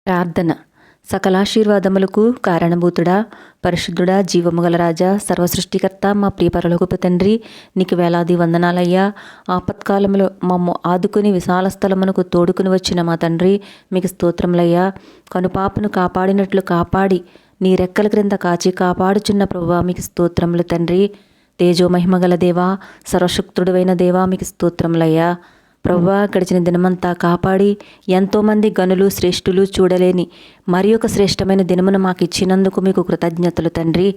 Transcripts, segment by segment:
ప్రార్థన. సకలాశీర్వాదములకు కారణభూతుడా, పరిశుద్ధుడా, జీవముగల రాజా, సర్వసృష్టికర్త, మా ప్రియ పరలోకపు తండ్రి, నీకు వేలాది వందనాలయ్యా. ఆపత్కాలంలో మమ్ము ఆదుకుని విశాల స్థలమునకు తోడుకుని వచ్చిన మా తండ్రి, మీకు స్తోత్రములయ్యా. కనుపాపను కాపాడినట్లు కాపాడి నీ రెక్కల క్రింద కాచి కాపాడుచున్న ప్రభువా, మీకు స్తోత్రములు తండ్రి. తేజోమహిమగల దేవా, సర్వశక్తుడైన దేవా, మీకు స్తోత్రములయ్యా. ప్రభువా, గడిచిన దినమంతా కాపాడి ఎంతోమంది గనులు శ్రేష్ఠులు చూడలేని మరి ఒక శ్రేష్టమైన దినమును మాకు ఇచ్చినందుకు మీకు కృతజ్ఞతలు తండ్రి.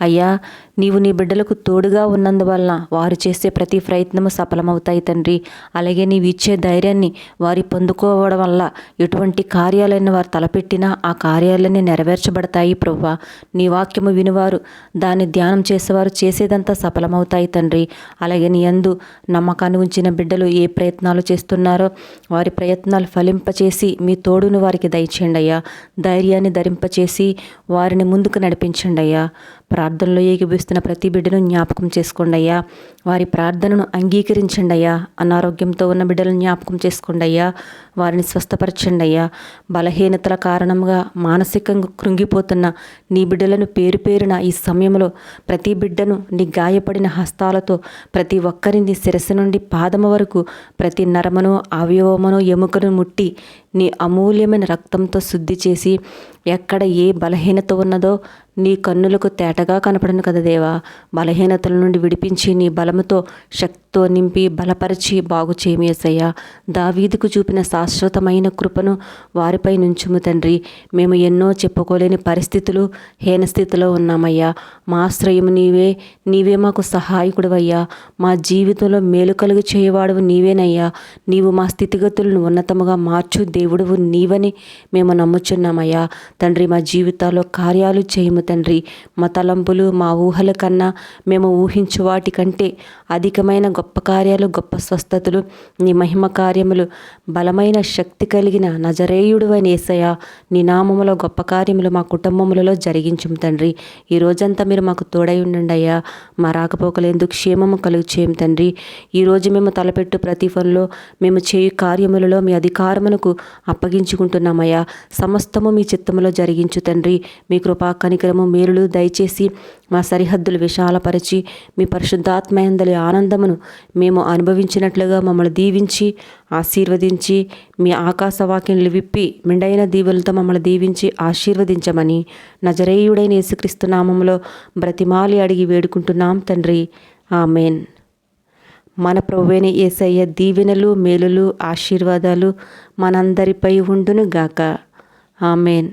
అయ్యా, నీవు నీ బిడ్డలకు తోడుగా ఉన్నందువలన వారు చేసే ప్రతి ప్రయత్నము సఫలమవుతాయి తండ్రి. అలాగే నీవు ఇచ్చే ధైర్యాన్ని వారి పొందుకోవడం వల్ల ఎటువంటి కార్యాలైన వారు తలపెట్టినా ఆ కార్యాలన్నీ నెరవేర్చబడతాయి ప్రభువా. నీ వాక్యము వినివారు దాన్ని ధ్యానం చేసేవారు చేసేదంతా సఫలమవుతాయి తండ్రి. అలాగే నీ యందు నమ్మకాన్ని ఉంచిన బిడ్డలు ఏ ప్రయత్నాలు చేస్తున్నారో వారి ప్రయత్నాలు ఫలింపచేసి మీ తోడును వారికి దయచేయండి అయ్యా. ధైర్యాన్ని ధరింపచేసి వారిని ముందుకు నడిపించండి అయ్యా. ప్రార్థనలో ఏకీభవిస్తున్న ప్రతి బిడ్డను జ్ఞాపకం చేసుకోండి అయ్యా. వారి ప్రార్థనను అంగీకరించండి అయ్యా. అనారోగ్యంతో ఉన్న బిడ్డలను జ్ఞాపకం చేసుకోండి అయ్యా. వారిని స్వస్థపరచండి అయ్యా. బలహీనతల కారణంగా మానసికంగా కృంగిపోతున్న నీ బిడ్డలను పేరు పేరున ఈ సమయంలో ప్రతి బిడ్డను నీ గాయపడిన హస్తాలతో ప్రతి ఒక్కరిని శిరస్సు నుండి పాదము వరకు ప్రతి నరమును అవయవమును ఎముకను ముట్టి నీ అమూల్యమైన రక్తంతో శుద్ధి చేసి ఎక్కడ ఏ బలహీనత ఉన్నదో నీ కన్నులకు తేటగా కనపడను కదా దేవా. బలహీనతల నుండి విడిపించి నీ బలముతో శక్తితో నింపి బలపరిచి బాగు చేయమి యేసయ్యా. దావీదుకు చూపిన శాశ్వతమైన కృపను వారిపై నుంచుము తండ్రి. మేము ఎన్నో చెప్పుకోలేని పరిస్థితులు హీనస్థితిలో ఉన్నామయ్యా. మా ఆశ్రయము నీవే. నీవే మాకు సహాయకుడివయ్యా. మా జీవితంలో మేలు కలుగు చేయవాడువు నీవేనయ్యా. నీవు మా స్థితిగతులను ఉన్నతముగా మార్చు దేవుడువు నీవని మేము నమ్ముచున్నామయ్యా. తండ్రి, మా జీవితాల్లో కార్యాలు చేయము తండ్రి. మా తలంపులు మా ఊహల కన్నా మేము ఊహించు వాటి కంటే అధికమైన గొప్ప కార్యాలు, గొప్ప స్వస్థతలు, నీ మహిమ కార్యములు, బలమైన శక్తి కలిగిన నజరేయుడు అని యేసయ్యా, నీ నామములో గొప్ప కార్యములు మా కుటుంబములలో జరిగించుము తండ్రి. ఈ రోజంతా మీరు మాకు తోడై ఉండండి అయ్యా. మా రాకపోకలేందుకు క్షేమము కలుగు చేయం తండ్రి. ఈరోజు మేము తలపెట్టు ప్రతి పనిలో మేము చేయు కార్యములలో మీ అధికారమునకు అప్పగించుకుంటున్నామయ్యా. సమస్తము మీ చిత్తములో జరిగించు తండ్రి. మీ కృపా కనికరము మేలులు దయచేసి మా సరిహద్దులు విశాలపరిచి మీ పరిశుద్ధాత్మయందలి ఆనందమును మేము అనుభవించినట్లుగా మమ్మల్ని దీవించి ఆశీర్వదించి మీ ఆకాశవాక్యములు విప్పి మెండైన దీవులతో మమ్మల్ని దీవించి ఆశీర్వదించమని నజరేయుడైన యేసుక్రీస్తు నామములో బ్రతిమాలి అడిగి వేడుకుంటున్నాం తండ్రి. ఆమెన్. మన ప్రభువైన యేసయ్య దీవెనలు, మేలులు, ఆశీర్వాదాలు మనందరిపై ఉండును గాక. ఆమెన్.